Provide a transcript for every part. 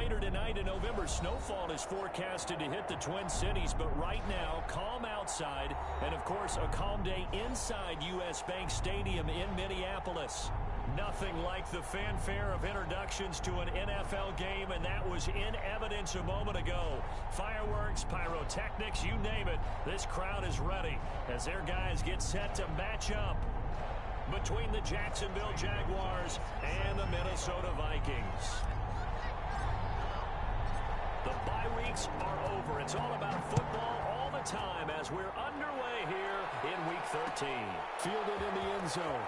later tonight, a November snowfall is forecasted to hit the Twin Cities, but right now, calm outside, and of course, a calm day inside U.S. Bank Stadium in Minneapolis. Nothing like the fanfare of introductions to an NFL game, and that was in evidence a moment ago. Fireworks, pyrotechnics, you name it, this crowd is ready as their guys get set to match up between the Jacksonville Jaguars and the Minnesota Vikings. The bye weeks are over. It's all about football all the time as we're underway here in Week 13. Fielded in the end zone.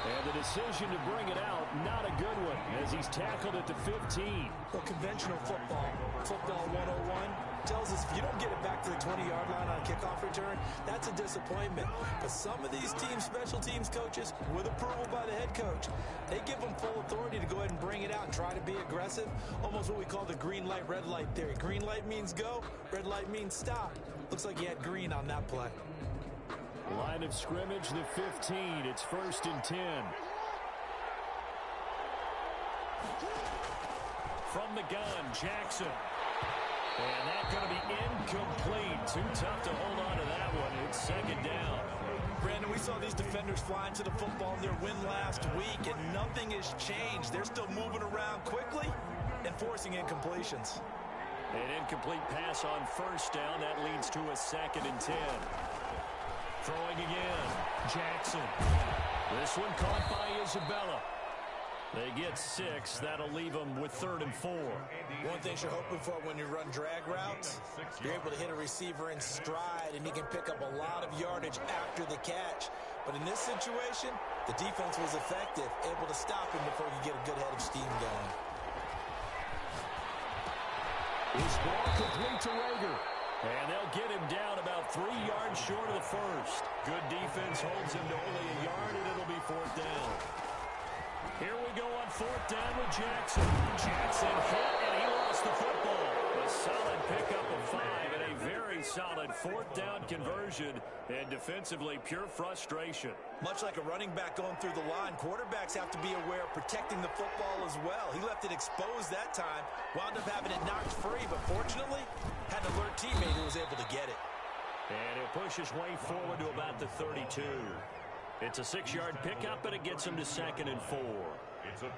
And the decision to bring it out, not a good one, as he's tackled at the 15. Well, conventional football 101, tells us if you don't get it back to the 20-yard line on a kickoff return, that's a disappointment. But some of these special teams coaches, with approval by the head coach, they give them full authority to go ahead and bring it out and try to be aggressive, almost what we call the green light, red light theory. Green light means go, red light means stop. Looks like he had green on that play. Line of scrimmage, the 15. It's 1st and 10. From the gun, Jackson. And that's going to be incomplete. Too tough to hold on to that one. It's 2nd down. Brandon, we saw these defenders flying to the football in their win last week, and nothing has changed. They're still moving around quickly and forcing incompletions. An incomplete pass on 1st down. That leads to a 2nd and 10. Throwing again, Jackson. This one caught by Isabella. They get 6. That'll leave them with 3rd and 4. One thing you're hoping for when you run drag routes, you're able to hit a receiver in stride, and he can pick up a lot of yardage after the catch. But in this situation, the defense was effective, able to stop him before he could get a good head of steam going. This ball complete to Rager. And they'll get him down about 3 yards short of the first. Good defense holds him to only a yard, and it'll be 4th down. Here we go on 4th down with Jackson. Jackson hit, and he lost the football. A solid pickup of 5 and a very solid 4th down conversion. And defensively, pure frustration. Much like a running back going through the line, quarterbacks have to be aware of protecting the football as well. He left it exposed that time, wound up having it knocked free, but fortunately, had an alert teammate who was able to get it. And he'll push his way forward to about the 32. It's a 6-yard pickup, and it gets him to 2nd and 4.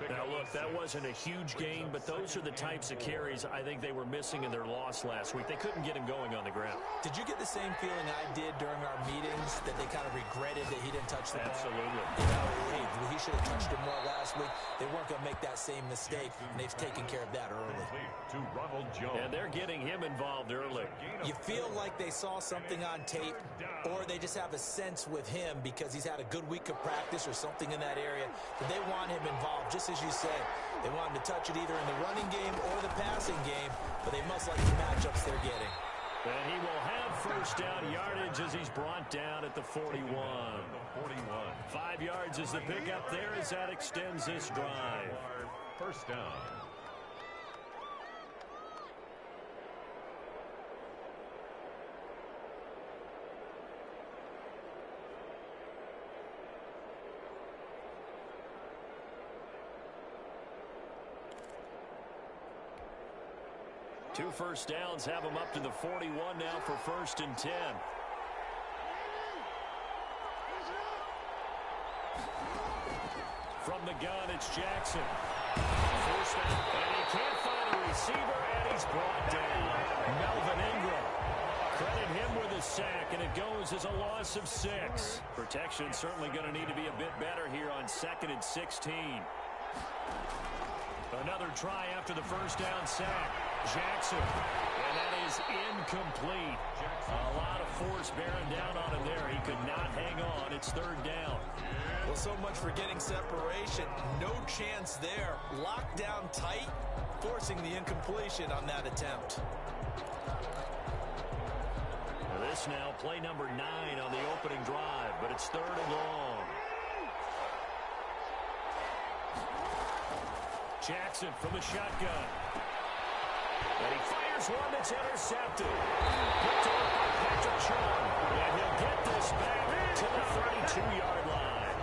Now, look, that wasn't a huge gain, but those are the types of carries I think they were missing in their loss last week. They couldn't get him going on the ground. Did you get the same feeling I did during our meetings, that they kind of regretted that he didn't touch the ball? Absolutely. You know, hey, he should have touched it more last week. They weren't going to make that same mistake, and they've taken care of that early. And they're getting him involved early. You feel like they saw something on tape, or they just have a sense with him because he's had a good week of practice or something in that area that they want him involved. Just as you said, they want him to touch it either in the running game or the passing game, but they must like the matchups they're getting. And he will have 1st down yardage as he's brought down at the 41. 5 yards is the pickup there as that extends this drive. 1st down. Two 1st downs have him up to the 41 now for 1st and 10. From the gun, it's Jackson. First down, and he can't find a receiver, and he's brought down. Melvin Ingram. Credit him with a sack, and it goes as a loss of 6. Protection certainly going to need to be a bit better here on 2nd and 16. Another try after the 1st down sack. Jackson, and that is incomplete. A lot of force bearing down on him there. He could not hang on. It's 3rd down. Well, so much for getting separation. No chance there. Locked down tight, forcing the incompletion on that attempt. This now play number 9 on the opening drive, but it's 3rd and long. Jackson from the shotgun. And he fires one that's intercepted. Picked off by Patrick Chung. And he'll get this back to the 32-yard line.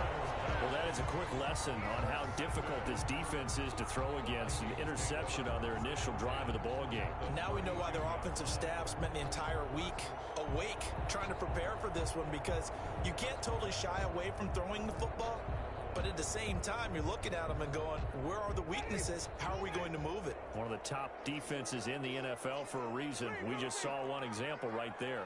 Well, that is a quick lesson on how difficult this defense is to throw against. An interception on their initial drive of the ball game. Now we know why their offensive staff spent the entire week awake trying to prepare for this one, because you can't totally shy away from throwing the football, but at the same time, you're looking at them and going, where are the weaknesses? How are we going to move it? One of the top defenses in the NFL for a reason. We just saw one example right there.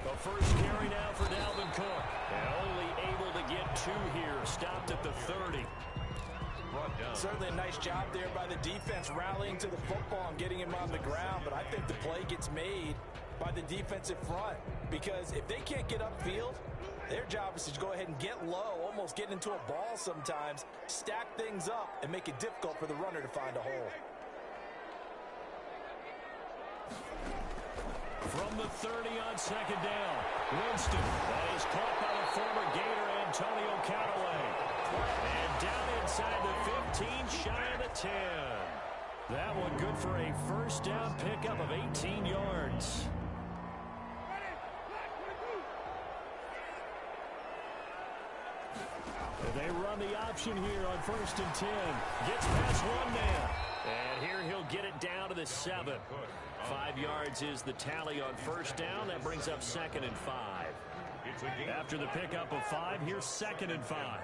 The first carry now for Dalvin Cook. And only able to get 2 here. Stopped at the 30. Certainly a nice job there by the defense, rallying to the football and getting him on the ground. But I think the play gets made by the defensive front, because if they can't get upfield, their job is to go ahead and get low, almost get into a ball sometimes, stack things up, and make it difficult for the runner to find a hole. From the 30 on second down, Winston. That is caught by the former Gator Antonio Callaway. And down inside the 15, shy of the 10. That one good for a first down pickup of 18 yards. And they run the option here on 1st and 10. Gets past one man. And here he'll get it down to the 7. 5 yards is the tally on first down. That brings up 2nd and 5. After the pickup of 5, here's 2nd and 5.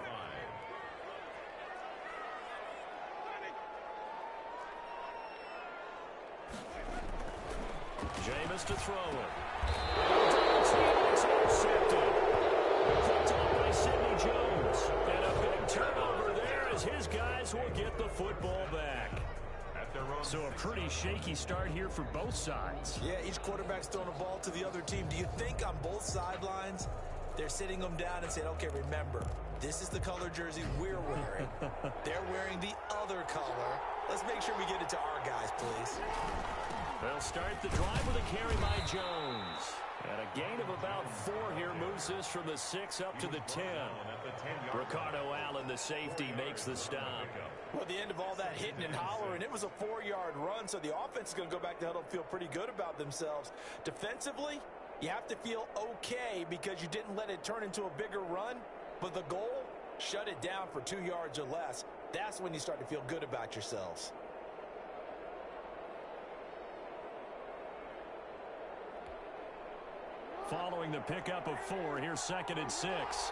Jameis to throw it. It's intercepted. Picked up by Sidney Jones. And a big turnover there as his guys will get the football back. So a pretty shaky start here for both sides. Yeah, each quarterback's throwing a ball to the other team. Do you think on both sidelines they're sitting them down and saying, okay, remember, this is the color jersey we're wearing. They're wearing the other color. Let's make sure we get it to our guys, please. They'll start the drive with a carry by Jones. And a gain of about 4 here moves this from the 6 up to the 10. Ricardo Allen, the safety, makes the stop. Well, at the end of all that hitting and hollering, it was a 4-yard run, so the offense is going to go back to huddle and feel pretty good about themselves. Defensively, you have to feel okay because you didn't let it turn into a bigger run, but the goal, shut it down for 2 yards or less. That's when you start to feel good about yourselves. Following the pickup of 4, here's 2nd and 6.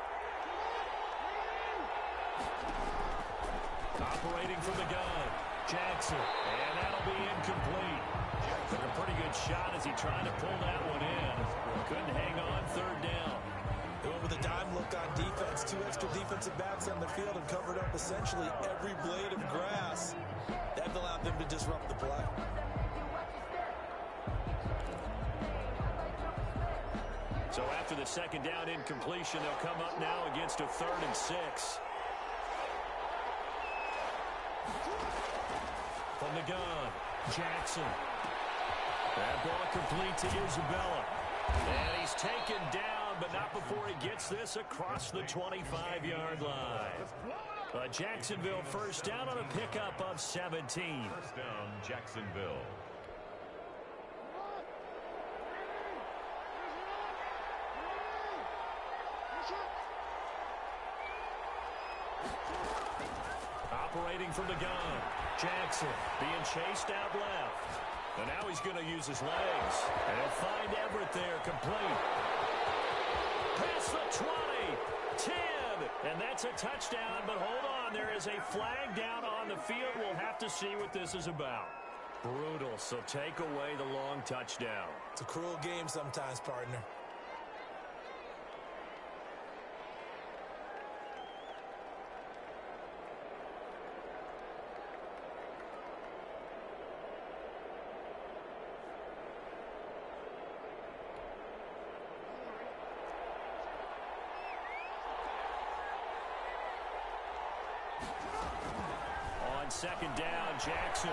Operating from the gun, Jackson, and that'll be incomplete. Took a pretty good shot as he tried to pull that one in. Couldn't hang on 3rd down. Going with a dime look on defense, 2 extra defensive backs on the field and covered up essentially every blade of grass. That allowed them to disrupt the play. So after the 2nd down incompletion, they'll come up now against a 3rd and 6. From the gun, Jackson. That ball complete to Isabella. And he's taken down, but not before he gets this across the 25-yard line. A Jacksonville first down on a pickup of 17. First down, Jacksonville. Operating from the gun, Jackson being chased out left. And now he's going to use his legs. And he'll find Everett there, complete. Past the 20, 10, and that's a touchdown. But hold on, there is a flag down on the field. We'll have to see what this is about. Brutal, so take away the long touchdown. It's a cruel game sometimes, partner. On 2nd down, Jackson.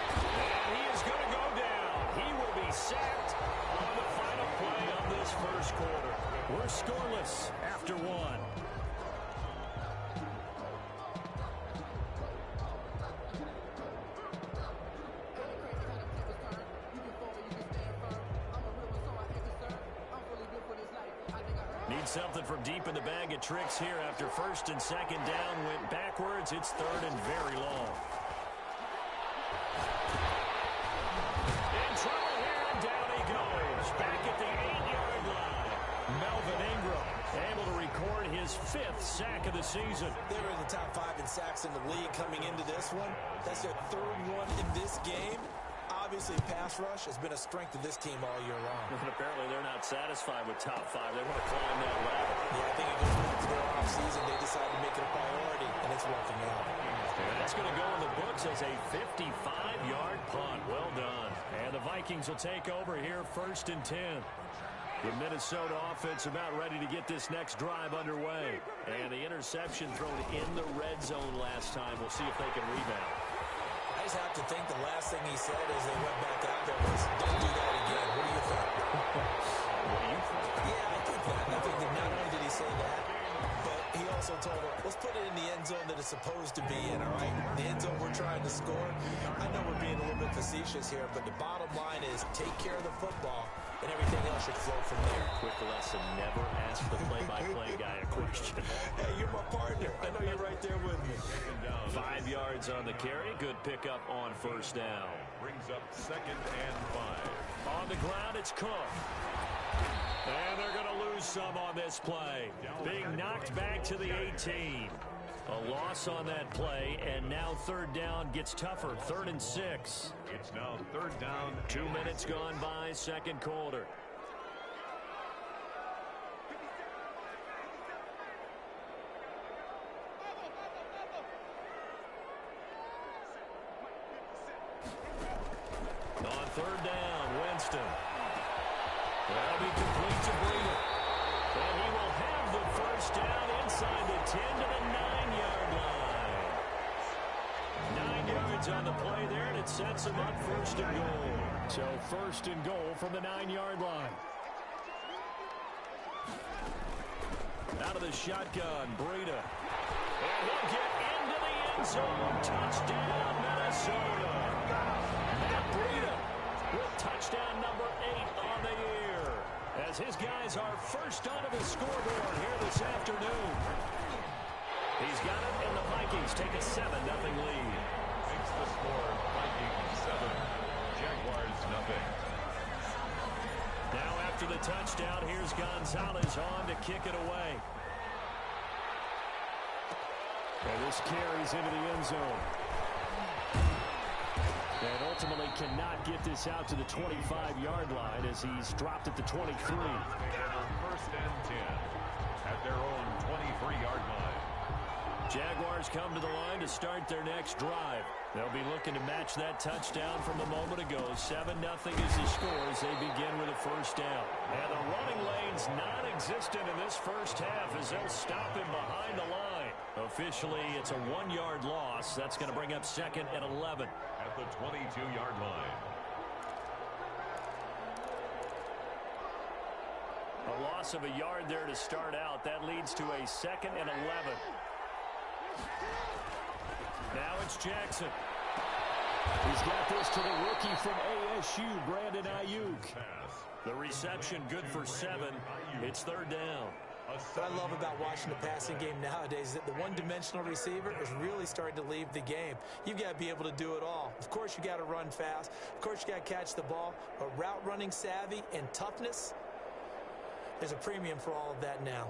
And he is going to go down. He will be sacked on the final play of this first quarter. We're scoreless after 1. something from deep in the bag of tricks here after first and second down went backwards. It's third and very long. In trouble here, and down he goes. Back at the 8-yard line. Melvin Ingram able to record his 5th sack of the season. They were in the top 5 in sacks in the league coming into this one. That's their 3rd one in this game. Obviously, pass rush has been a strength of this team all year long. And apparently they're not satisfied with top 5. They want to climb that ladder. Yeah, I think it goes back to their offseason. They decided to make it a priority, and it's working out. And that's going to go in the books as a 55-yard punt. Well done. And the Vikings will take over here, 1st and 10. The Minnesota offense about ready to get this next drive underway. And the interception thrown in the red zone last time. We'll see if they can rebound. I just have to think the last thing he said as they went back out there was, don't do that again. What do you think? What do you think? Yeah, I think that. I think that not only did he say that, but he also told her, let's put it in the end zone that it's supposed to be in, all right? The end zone we're trying to score. I know we're being a little bit facetious here, but the bottom line is take care of the football, and everything else should flow from there. Quick lesson, never ask the play-by-play guy a question. Hey, you're my partner. I know you're right there with me. 5 yards on the carry. Good pickup on 1st down. Brings up 2nd and 5. On the ground, it's Cook. And they're going to lose some on this play. Being knocked back to the 18. A loss on that play, and now 3rd down gets tougher. 3rd and 6. It's now 3rd down. 2 minutes gone by, 2nd quarter. On 3rd down, Winston. That'll be complete to Breida. And he will have the 1st down inside the 10 to the 9-yard line. 9 yards on the play there, and it sets him up 1st and goal. So 1st and goal from the 9-yard line. Out of the shotgun, Breida. And he'll get into the end zone. Touchdown, Minnesota. Matt Breida with touchdown number 8 on the year, as his guys are first onto the scoreboard here this afternoon. He's got it, and the Vikings take a 7-0 lead. Makes the score Vikings 7, Jaguars 0. Now after the touchdown, here's Gonzalez on to kick it away. And this carries into the end zone. And ultimately cannot get this out to the 25-yard line as he's dropped at the 23. And on 1st and 10 at their own 23-yard line. Jaguars come to the line to start their next drive. They'll be looking to match that touchdown from a moment ago. 7-0 is the score as they begin with a 1st down. And the running lane's non-existent in this 1st half as they'll stop him behind the line. Officially, it's a 1-yard loss. That's going to bring up 2nd and 11. At the 22-yard line. A loss of a yard there to start out. That leads to a 2nd and 11. Now it's Jackson. He's got this to the rookie from ASU, Brandon Ayuk. The reception good for 7. It's 3rd down. What I love about watching the passing game nowadays is that the one-dimensional receiver is really starting to leave the game. You've got to be able to do it all. Of course, you got to run fast. Of course, you got to catch the ball. But route running savvy and toughness, there's a premium for all of that now.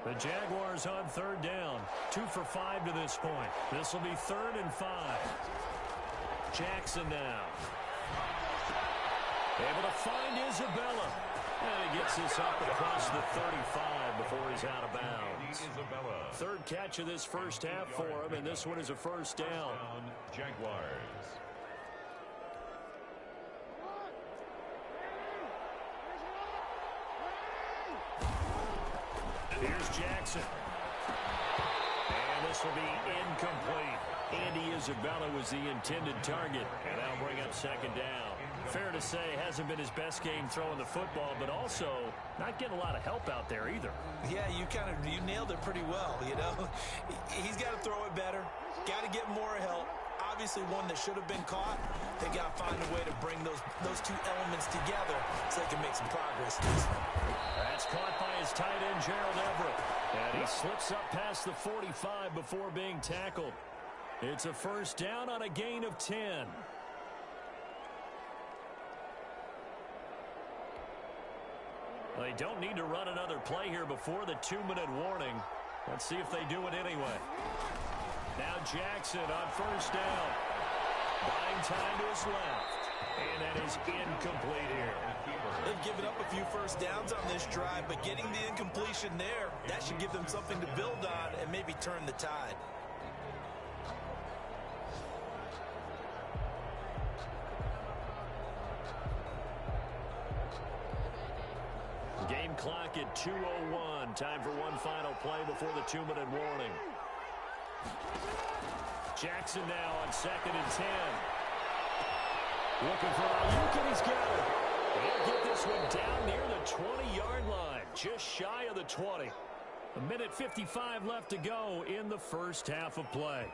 The Jaguars on 3rd down. 2 for 5 to this point. This will be 3rd and 5. Jackson now. Able to find Isabella. And he gets this up across the 35 before he's out of bounds. Isabella. 3rd catch of this 1st half for him, and this one is a 1st down. Jaguars. Here's Jackson. And this will be incomplete. Andy Isabella was the intended target, and that'll bring up 2nd down. Fair to say, hasn't been his best game throwing the football, but also not getting a lot of help out there either. Yeah, you nailed it pretty well, you know. He's got to throw it better, got to get more help. obviously one that should have been caught. They got to find a way to bring those two elements together so they can make some progress. That's caught by his tight end, Gerald Everett. And he slips up past the 45 before being tackled. It's a first down on a gain of 10. They don't need to run another play here before the 2-minute warning. Let's see if they do it anyway. Now Jackson on first down. Buying time to his left. And that is incomplete here. They've given up a few first downs on this drive, but getting the incompletion there, that should give them something to build on and maybe turn the tide. Game clock at 2:01. Time for one final play before the 2-minute warning. Jackson now on 2nd and 10. Looking for Ayuk, and he's got it. He'll get this one down near the 20-yard line, just shy of the 20. 1:55 left to go in the first half of play.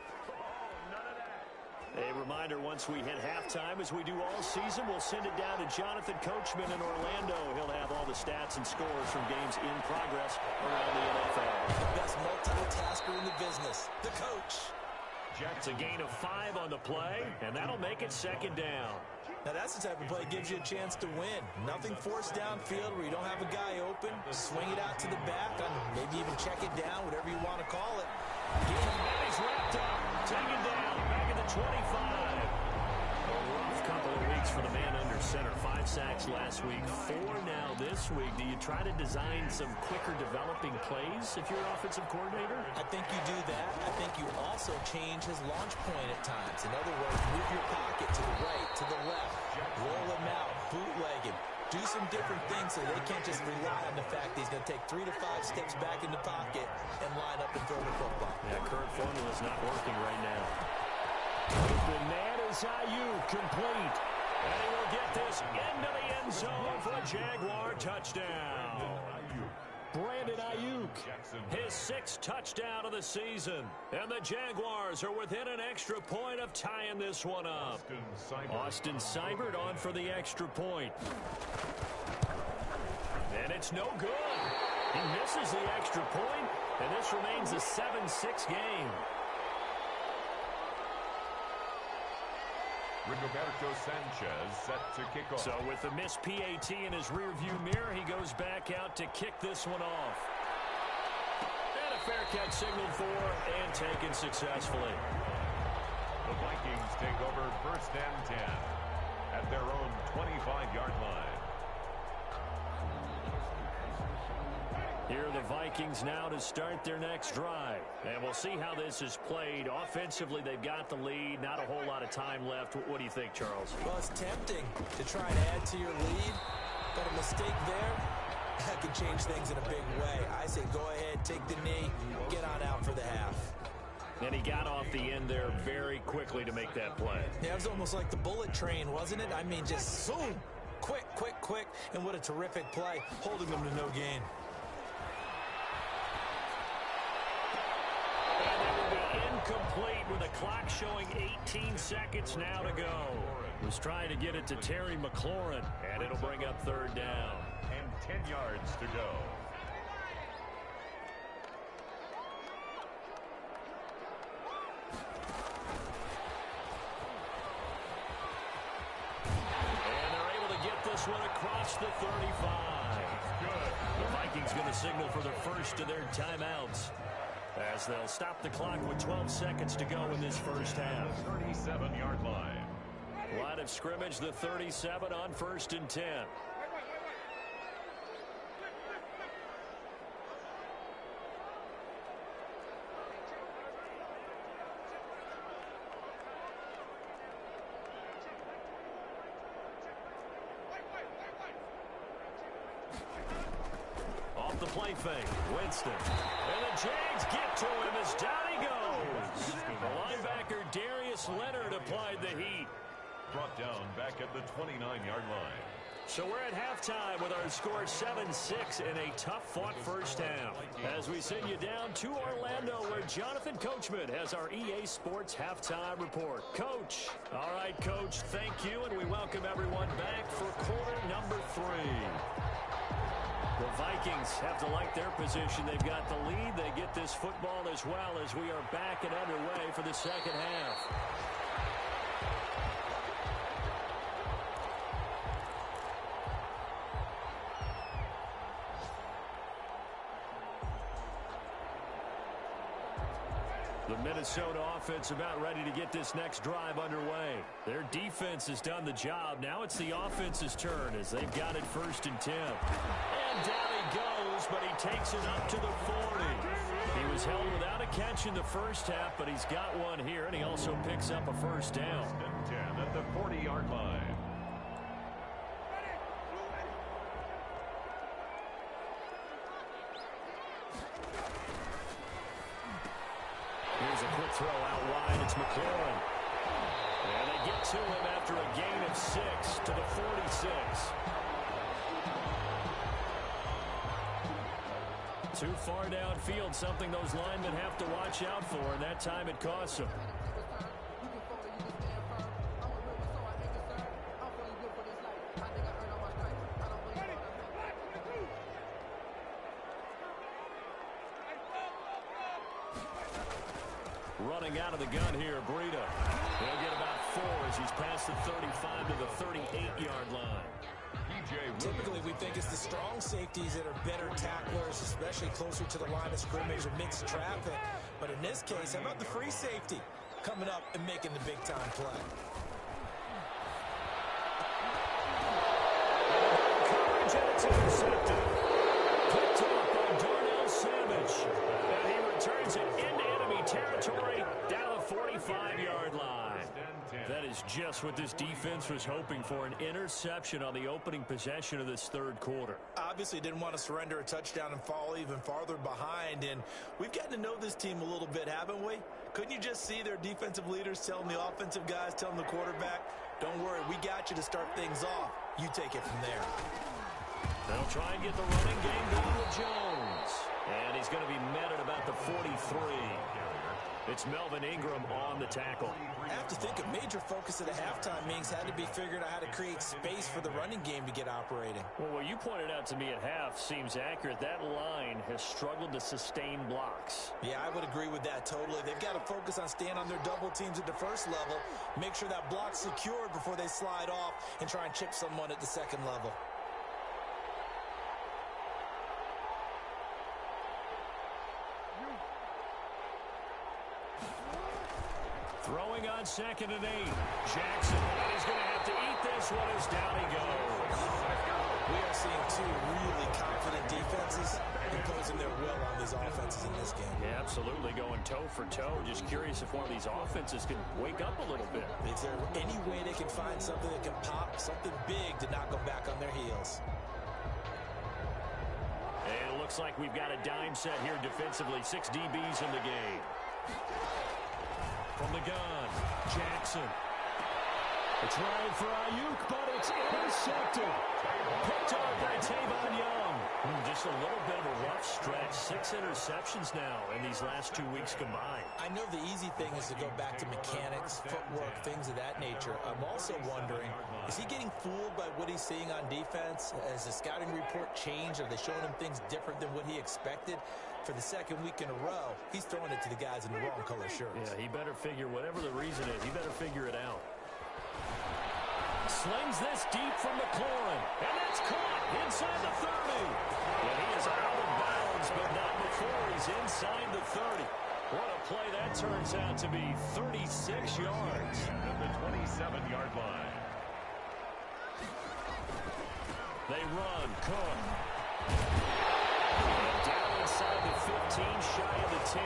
A reminder, once we hit halftime, as we do all season, we'll send it down to Jonathan Coachman in Orlando. He'll have all the stats and scores from games in progress around the NFL. The best multitasker in the business, the coach. It's a gain of 5 on the play, and that'll make it 2nd down. Now, that's the type of play that gives you a chance to win. Nothing forced downfield where you don't have a guy open. Swing it out to the back, and maybe even check it down, whatever you want to call it. He's wrapped up. Taken down. Back at the 25. A rough couple of weeks for the man under center. 5 sacks last week. 4 now this week. Do you try to design some quicker developing plays if you're an offensive coordinator? I think you do that. I think you also change his launch point at times. In other words, move your pocket to the right, to the left. Roll him out. Bootleg him. Do some different things so they can't just rely on the fact that he's going to take 3 to 5 steps back in the pocket and line up and throw the football. Yeah, current formula is not working right now. Open man is Ayuk, complete. And he will get this into the end zone for a Jaguar touchdown. Brandon Ayuk, his 6th touchdown of the season. And the Jaguars are within an extra point of tying this one up. Austin Seibert on for the extra point. And it's no good. He misses the extra point, and this remains a 7-6 game. Lpratt2savage's set to kick off. So with the missed PAT in his rearview mirror, he goes back out to kick this one off. And a fair catch signaled for and taken successfully. The Vikings take over 1st and 10 at their own 25-yard line. Here are the Vikings now to start their next drive. And we'll see how this is played. Offensively, they've got the lead. Not a whole lot of time left. What do you think, Charles? Well, it's tempting to try and add to your lead, but a mistake there, that could change things in a big way. I say go ahead, take the knee, get on out for the half. And he got off the end there very quickly to make that play. Yeah, it was almost like the bullet train, wasn't it? I mean, just zoom, quick, quick, quick, and what a terrific play, holding them to no gain. Incomplete with the clock showing 18 seconds now to go. Was trying to get it to Terry McLaurin, and it'll bring up 3rd down. And 10 yards to go. And they're able to get this one across the 35. Good. The Vikings going to signal for the first of their timeouts, as they'll stop the clock with 12 seconds to go in this first half. 37-yard line. Line of scrimmage, the 37 on 1st and 10. Off the play fake, Winston. And the Jags get to him as down he goes. The linebacker Darius Leonard applied the heat. Brought down back at the 29-yard line. So we're at halftime with our score 7-6 in a tough-fought first half. As we send you down to Orlando, where Jonathan Coachman has our EA Sports halftime report. Coach. All right, Coach, thank you, and we welcome everyone back for quarter number 3. The Vikings have to like their position. They've got the lead. They get this football as well as we are back and underway for the second half. The Minnesota offense about ready to get this next drive underway. Their defense has done the job. Now it's the offense's turn as they've got it 1st and 10. And down he goes, but he takes it up to the 40. He was held without a catch in the first half, but he's got one here, and he also picks up a first down. 10 at the 40-yard line. Here's a quick throw out wide. It's McLaurin. And they get to him after a gain of 6 to the 46. Too far downfield, something those linemen have to watch out for, and that time it costs them. Running out of the gun here, Breida. He'll get about 4 as he's past the 35 to the 38-yard line. Typically, we think it's the strong safeties that are better tacklers, especially closer to the line of scrimmage or mixed traffic. But in this case, how about the free safety coming up and making the big-time play? Coverage, and it's intercepted. Picked up by Lpratt2savage. And he returns it into enemy territory down the 45-yard line. That is just what this defense was hoping for, an interception on the opening possession of this third quarter. Obviously didn't want to surrender a touchdown and fall even farther behind, and we've gotten to know this team a little bit, haven't we? Couldn't you just see their defensive leaders telling the offensive guys, telling the quarterback, don't worry, we got you to start things off. You take it from there. They'll try and get the running game going with Jones. And he's going to be met at about the 43. It's Melvin Ingram on the tackle. I have to think a major focus of the halftime meetings had to be figuring out how to create space for the running game to get operating. Well, what you pointed out to me at half seems accurate. That line has struggled to sustain blocks. Yeah, I would agree with that totally. They've got to focus on staying on their double teams at the first level, make sure that block's secured before they slide off and try and chip someone at the second level. Throwing on 2nd and 8. Jackson, and he's going to have to eat this one as down he goes. We are seeing 2 really confident defenses imposing their will on these offenses in this game. Yeah, absolutely, going toe for toe. Just curious if one of these offenses can wake up a little bit. Is there any way they can find something that can pop, something big to not go back on their heels? And it looks like we've got a dime set here defensively. 6 DBs in the game. From the gun, Jackson. It's right for Ayuk, but it's intercepted. Picked up by Tavon Young. Just a little bit of a rough stretch. 6 interceptions now in these last 2 weeks combined. I know the easy thing is to go back to mechanics, footwork, things of that nature. I'm also wondering, is he getting fooled by what he's seeing on defense? Has the scouting report changed? Are they showing him things different than what he expected? For the second week in a row, he's throwing it to the guys in the wrong color shirts. Yeah, he better figure, whatever the reason is, he better figure it out. Slings this deep from McLaurin, and that's caught inside the 30. And he is out of bounds, but not before he's inside the 30. What a play that turns out to be, 36 yards. At the 27-yard line. They run, Cook. Down inside the 15, shy of the 10.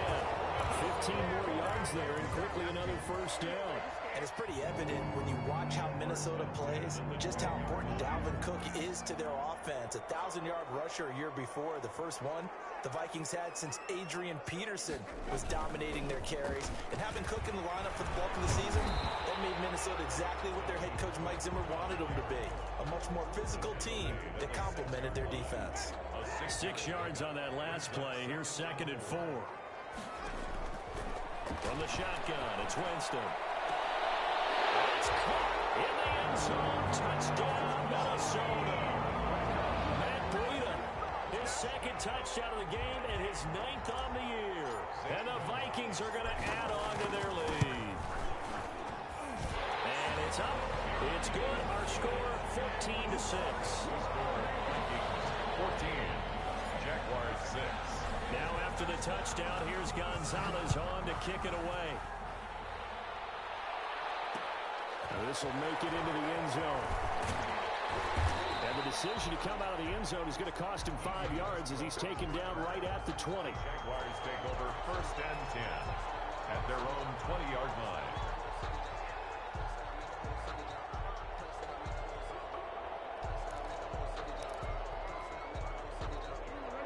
15 more yards there, and quickly another first down. And it's pretty evident when you watch how Minnesota plays, just how important Dalvin Cook is to their offense. A 1,000-yard rusher a year before, the first one the Vikings had since Adrian Peterson was dominating their carries. And having Cook in the lineup for the bulk of the season, that made Minnesota exactly what their head coach Mike Zimmer wanted them to be. A much more physical team that complemented their defense. 6 yards on that last play. Here's 2nd and 4. From the shotgun, it's Winston. It's caught in the end zone. Touchdown, Minnesota. Matt Breida, his 2nd touchdown of the game and his 9th on the year. And the Vikings are going to add on to their lead. And it's up. It's good. Our score, 14-6. 14. Jaguars 6. Now after the touchdown, here's Gonzalez on to kick it away. This will make it into the end zone. And the decision to come out of the end zone is going to cost him 5 yards as he's taken down right at the 20. Jaguars take over 1st and 10 at their own 20-yard line.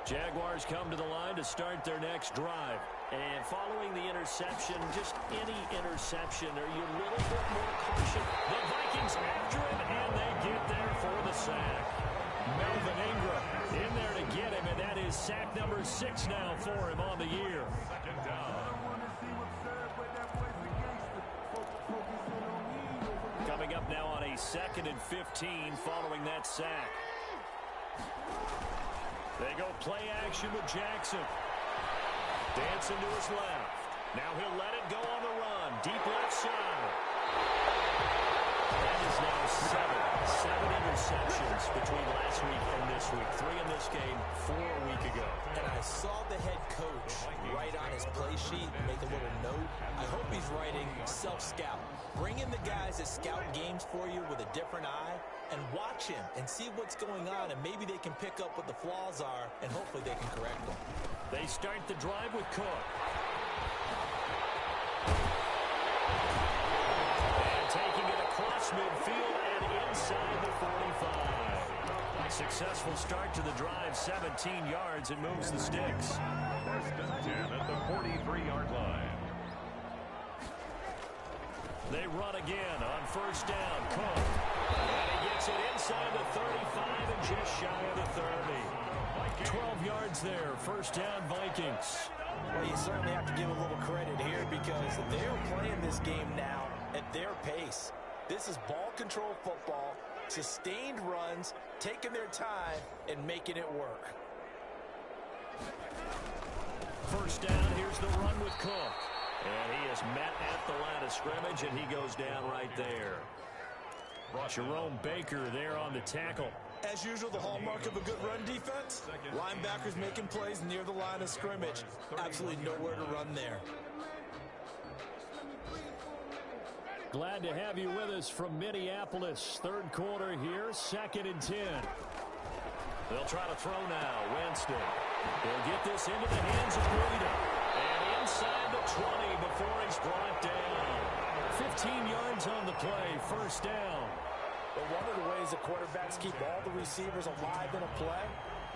Jaguars come to the line to start their next drive. And following the interception, just any interception, are you a little bit more cautious? The Vikings after him, and they get there for the sack. Melvin Ingram in there to get him, and that is sack number 6 now for him on the year. 2nd down. Coming up now on a 2nd and 15 following that sack. They go play action with Jackson. Dancing to his left. Now he'll let it go on the run. Deep left side. That is now 7 interceptions between last week and this week. 3 in this game, 4 a week ago. And I saw the head coach write on his play sheet and make a little note. I hope he's writing self-scout. Bring in the guys that scout games for you with a different eye and watch him and see what's going on, and maybe they can pick up what the flaws are, and hopefully they can correct them. They start the drive with Cook. And taking it across midfield and inside the 45. Successful start to the drive, 17 yards, and moves the sticks. 1st and 10 at the 43-yard line. They run again on 1st down. Cook. And he gets it inside the 35 and just shy of the 30. 12 yards there. 1st down, Vikings. Well, you certainly have to give a little credit here because they're playing this game now at their pace. This is ball control football, sustained runs, taking their time, and making it work. 1st down, here's the run with Cook. And he is met at the line of scrimmage, and he goes down right there. Jerome Baker there on the tackle. As usual, the hallmark of a good run defense, linebackers making plays near the line of scrimmage. Absolutely nowhere to run there. Glad to have you with us from Minneapolis. 3rd quarter here, 2nd and 10. They'll try to throw now. Winston. They'll get this into the hands of Breida. And inside the 20 before he's brought down. 15 yards on the play. 1st down. But one of the ways the quarterbacks keep all the receivers alive in a play,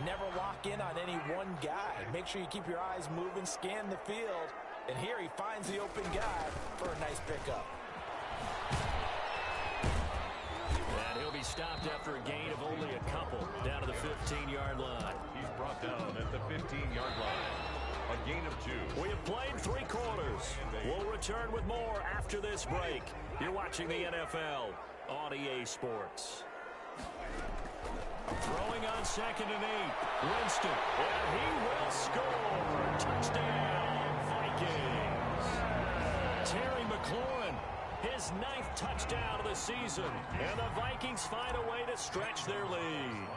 never lock in on any one guy. Make sure you keep your eyes moving, scan the field, and here he finds the open guy for a nice pickup. And he'll be stopped after a gain of only a couple down to the 15-yard line. He's brought down at the 15-yard line. A gain of 2. We have played 3 quarters. We'll return with more after this break. You're watching the NFL on EA Sports. Throwing on 2nd and 8. Winston. And he will score. Touchdown, Vikings. Terry McLaurin. His 9th touchdown of the season. And the Vikings find a way to stretch their lead.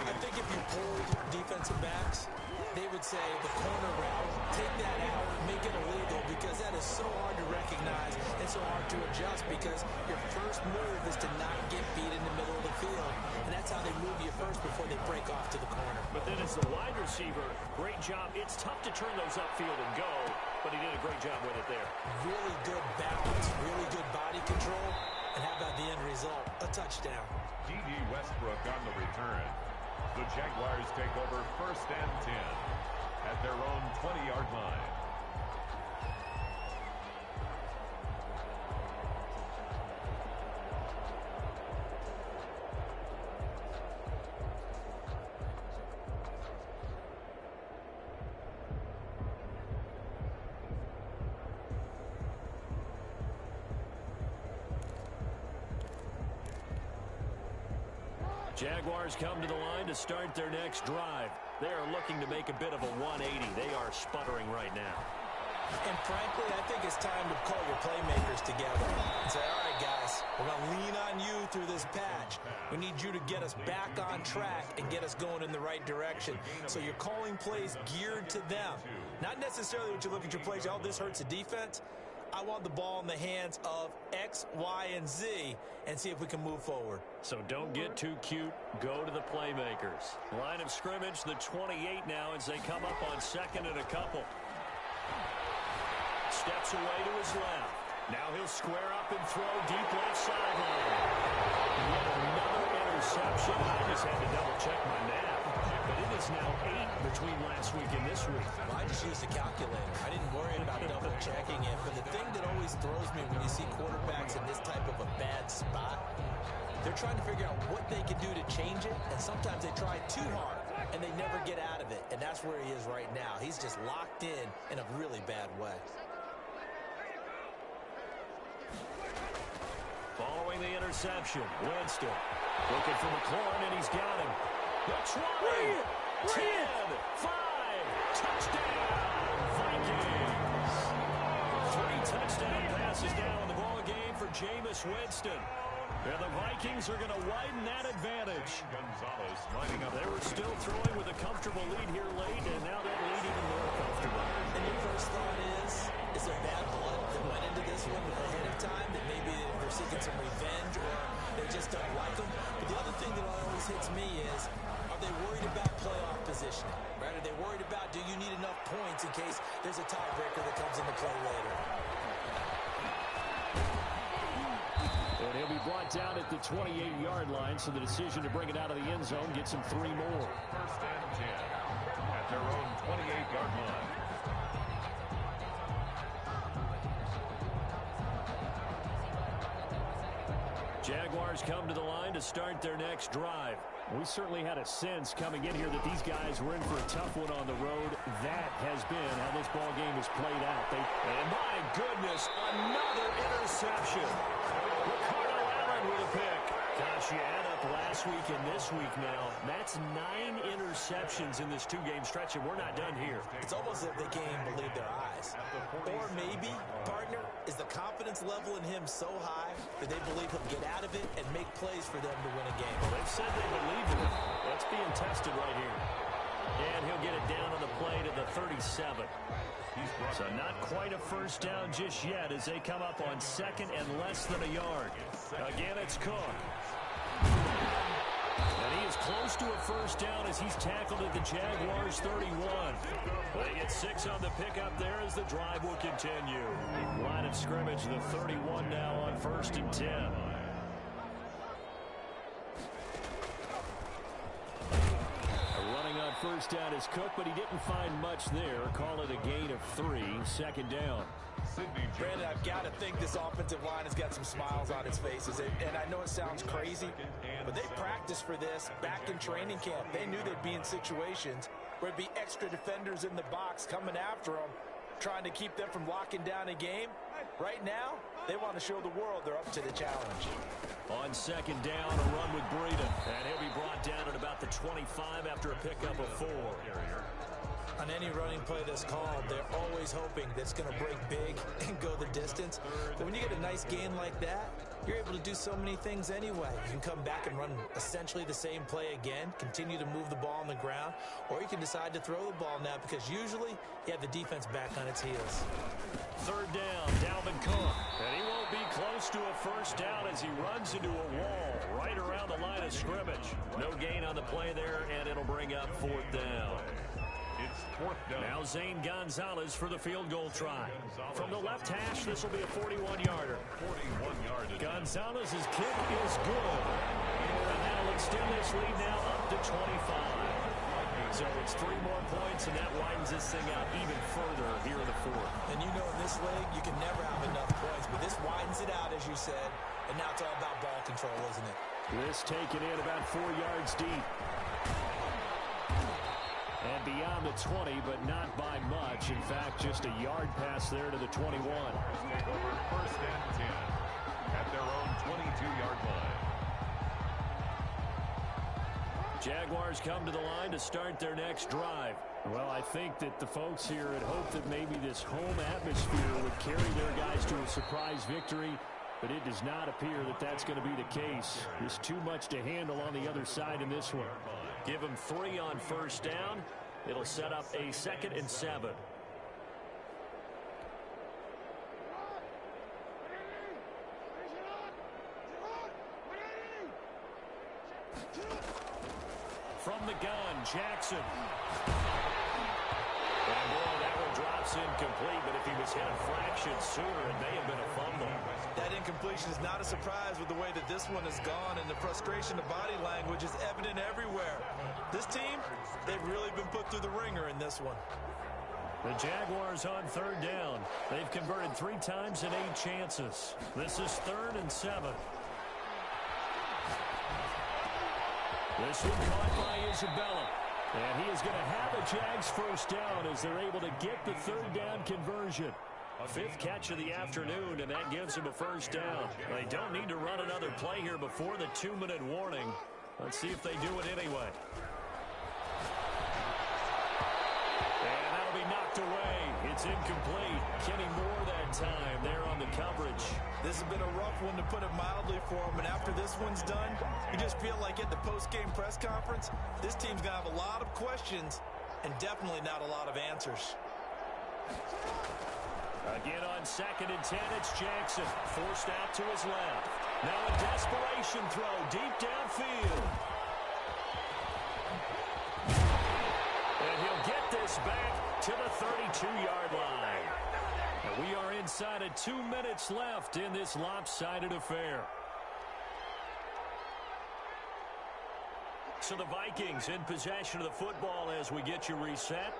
I think if you pulled defensive backs, they would say the corner route, take that out, make it illegal, because that is so hard to recognize and so hard to adjust, because your first move is to not get beat in the middle of the field, and that's how they move you first before they break off to the corner. But then as the wide receiver, great job. It's tough to turn those upfield and go, but he did a great job with it there. Really good balance, really good body control, and how about the end result? A touchdown. D.D. Westbrook on the return. The Jaguars take over 1st and 10 at their own 20-yard line. Jaguars come to the line to start their next drive. They are looking to make a bit of a 180. They are sputtering right now. And frankly, I think it's time to call your playmakers together and say, all right, guys, we're going to lean on you through this patch. We need you to get us back on track and get us going in the right direction. So you're calling plays geared to them. Not necessarily what you look at your plays, oh, this hurts the defense. I want the ball in the hands of X, Y, and Z and see if we can move forward. So don't get too cute. Go to the playmakers. Line of scrimmage, the 28 now as they come up on second and a couple. Steps away to his left. Now he'll square up and throw deep left sideline. Yet another interception. I just had to double-check my math. But it is now 8 between last week and this week. Well, I just used a calculator. I didn't worry about double-checking it. But the thing that always throws me when you see quarterbacks in this type of a bad spot, they're trying to figure out what they can do to change it. And sometimes they try too hard, and they never get out of it. And that's where he is right now. He's just locked in a really bad way. Following the interception, Winston looking for McLaurin, and he's got him. The 20, 10, 5, touchdown, Vikings. 3 touchdown passes now in the ball game for Jameis Winston. And the Vikings are going to widen that advantage. Gonzalez lining up. They were still throwing with a comfortable lead here late, and now that lead even more comfortable. And your first thought is there bad blood that went into this one ahead of time, that maybe they're seeking some revenge or they just don't like them? But the other thing that always hits me is, are they worried about playoff positioning? Right? Are they worried about, do you need enough points in case there's a tiebreaker that comes into play later? And he'll be brought down at the 28-yard line, so the decision to bring it out of the end zone gets him 3 more. First and 10 at their own 28-yard line. Jaguars come to the line to start their next drive. We certainly had a sense coming in here that these guys were in for a tough one on the road. That has been how this ball game has played out. And my goodness, another interception. Ricardo Allen with a pick. Gosh, you add up last week and this week now. That's 9 interceptions in this 2-game stretch, and we're not done here. It's almost as if they can't even believe their eyes. Or maybe, partner, is the confidence level in him so high that they believe he'll get out of it and make plays for them to win a game. Well, they've said they believe in him. That's being tested right here. And he'll get it down on the play to the 37. So not quite a first down just yet as they come up on second and less than a yard. Again, it's Cook. And he is close to a first down as he's tackled at the Jaguars' 31. They get 6 on the pickup there as the drive will continue. Line of scrimmage, the 31 now on first and 10. Running on first down is Cook, but he didn't find much there. Call it a gain of 3, second down. Brandon, I've got to think this offensive line has got some smiles on its faces. And I know it sounds crazy, but they practiced for this back in training camp. They knew they'd be in situations where there'd be extra defenders in the box coming after them, trying to keep them from locking down a game. Right now, they want to show the world they're up to the challenge. On second down, a run with Breida. And he'll be brought down at about the 25 after a pickup of 4. On any running play that's called, they're always hoping that it's going to break big and go the distance. But when you get a nice gain like that, you're able to do so many things anyway. You can come back and run essentially the same play again, continue to move the ball on the ground, or you can decide to throw the ball now because usually you have the defense back on its heels. Third down, Dalvin Cook. And he won't be close to a first down as he runs into a wall right around the line of scrimmage. No gain on the play there, and it'll bring up 4th down. It's 4th down. Now Zane Gonzalez for the field goal try. From the left hash, this will be a 41-yarder. 41-yard. Gonzalez's kick is good. And that'll extend this lead now up to 25. So it's 3 more points, and that widens this thing out even further here in the 4th. And you know in this league, you can never have enough points, but this widens it out, as you said, and now it's all about ball control, isn't it? This taken in about 4 yards deep. And beyond the 20, but not by much. In fact, just a yard pass there to the 21. Take over first and 10 at their own 22-yard line. Jaguars come to the line to start their next drive. Well, I think that the folks here had hoped that maybe this home atmosphere would carry their guys to a surprise victory, but it does not appear that that's going to be the case. There's too much to handle on the other side in this one. Give them 3 on first down. It'll set up a 2nd and 7. From the gun, Jackson. And boy, that one drops incomplete, but if he was hit a fraction sooner, it may have been a fumble. That incompletion is not a surprise with the way that this one has gone, and the frustration of body language is evident everywhere. This team, they've really been put through the ringer in this one. The Jaguars on 3rd down. They've converted 3 times in 8 chances. This is 3rd and 7. This one caught by Isabella. And he is going to have a Jags first down as they're able to get the 3rd down conversion. A 5th catch of the afternoon, and that gives them a first down. They don't need to run another play here before the 2-minute warning. Let's see if they do it anyway. And that'll be knocked away. It's incomplete. Kenny Moore that time there on the coverage. This has been a rough one, to put it mildly, for him. And after this one's done, you just feel like at the post-game press conference, this team's going to have a lot of questions and definitely not a lot of answers. Again on 2nd and 10, it's Jackson. Forced out to his left. Now a desperation throw deep downfield. And he'll get this back to the 32-yard line. And we are inside of 2 minutes left in this lopsided affair. So the Vikings in possession of the football as we get you reset.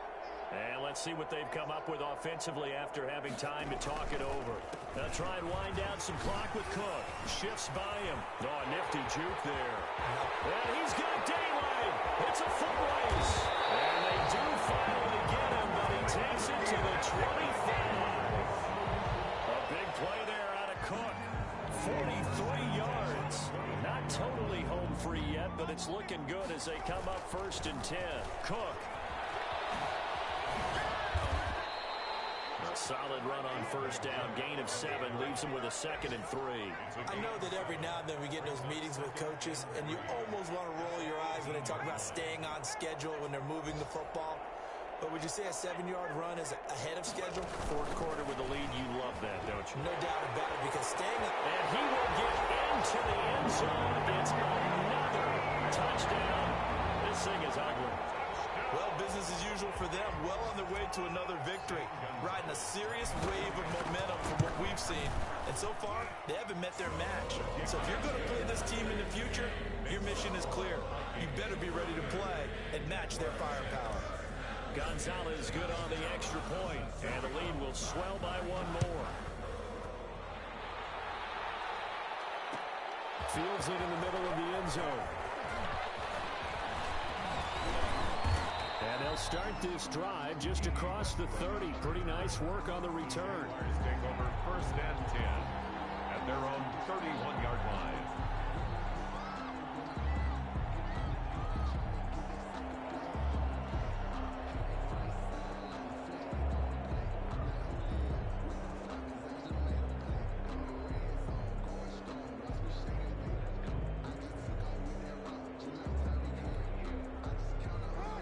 And let's see what they've come up with offensively after having time to talk it over. They'll try and wind down some clock with Cook. Shifts by him. Oh, a nifty juke there. And he's got daylight. It's a foot race. And they do finally get him, but he takes it to the 25. A big play there out of Cook. 43 yards. Not totally home free yet, but it's looking good as they come up 1st and 10. Cook. A solid run on first down. Gain of 7 leaves them with a 2nd and 3. I know that every now and then we get in those meetings with coaches, and you almost want to roll your eyes when they talk about staying on schedule when they're moving the football. But would you say a 7-yard run is ahead of schedule? 4th quarter with the lead, you love that, don't you? No doubt about it, because staying up. And he will get into the end zone. It's another touchdown. This thing is ugly. Well, business as usual for them. Well on their way to another victory. Riding a serious wave of momentum from what we've seen. And so far, they haven't met their match. So if you're going to play this team in the future, your mission is clear. You better be ready to play and match their firepower. Gonzalez good on the extra point, and the lead will swell by 1 more. Fields it in the middle of the end zone. And they'll start this drive just across the 30. Pretty nice work on the return. Take over 1st and 10 at their own 31-yard line.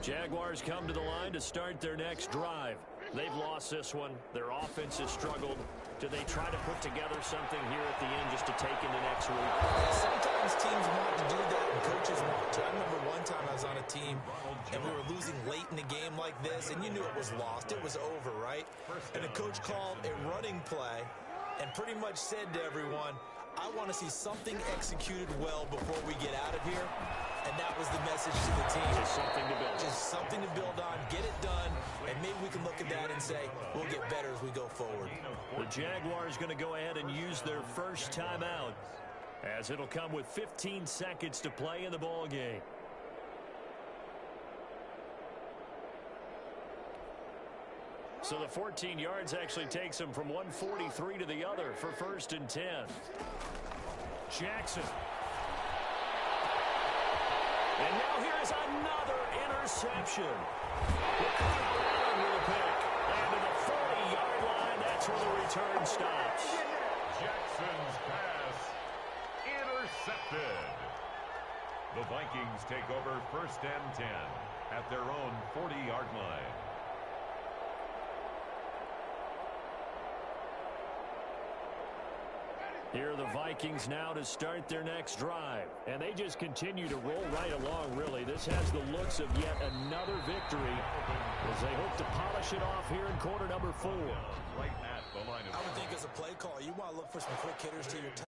Jaguars come to the line to start their next drive. They've lost this one. Their offense has struggled. Do they try to put together something here at the end just to take into next week? Sometimes teams want to do that and coaches want to. I remember one time I was on a team and we were losing late in the game like this, and you knew it was lost. It was over, right? And the coach called a running play and pretty much said to everyone, I want to see something executed well before we get out of here. And that was the message to the team. Just something to build. Just something to build on, get it done, and maybe we can look at that and say, we'll get better as we go forward. The Jaguars going to go ahead and use their first timeout, as it'll come with 15 seconds to play in the ball game. So the 14 yards actually takes them from 143 to the other for 1st and 10. Jackson. And now here is another interception. Around with a pick. And to the 40-yard line, that's where the return stops. Jackson's pass intercepted. The Vikings take over 1st and 10 at their own 40-yard line. Here are the Vikings now to start their next drive. And they just continue to roll right along, really. This has the looks of yet another victory as they hope to polish it off here in quarter number 4. Right at the line of I would think as a play call, you want to look for some quick hitters to your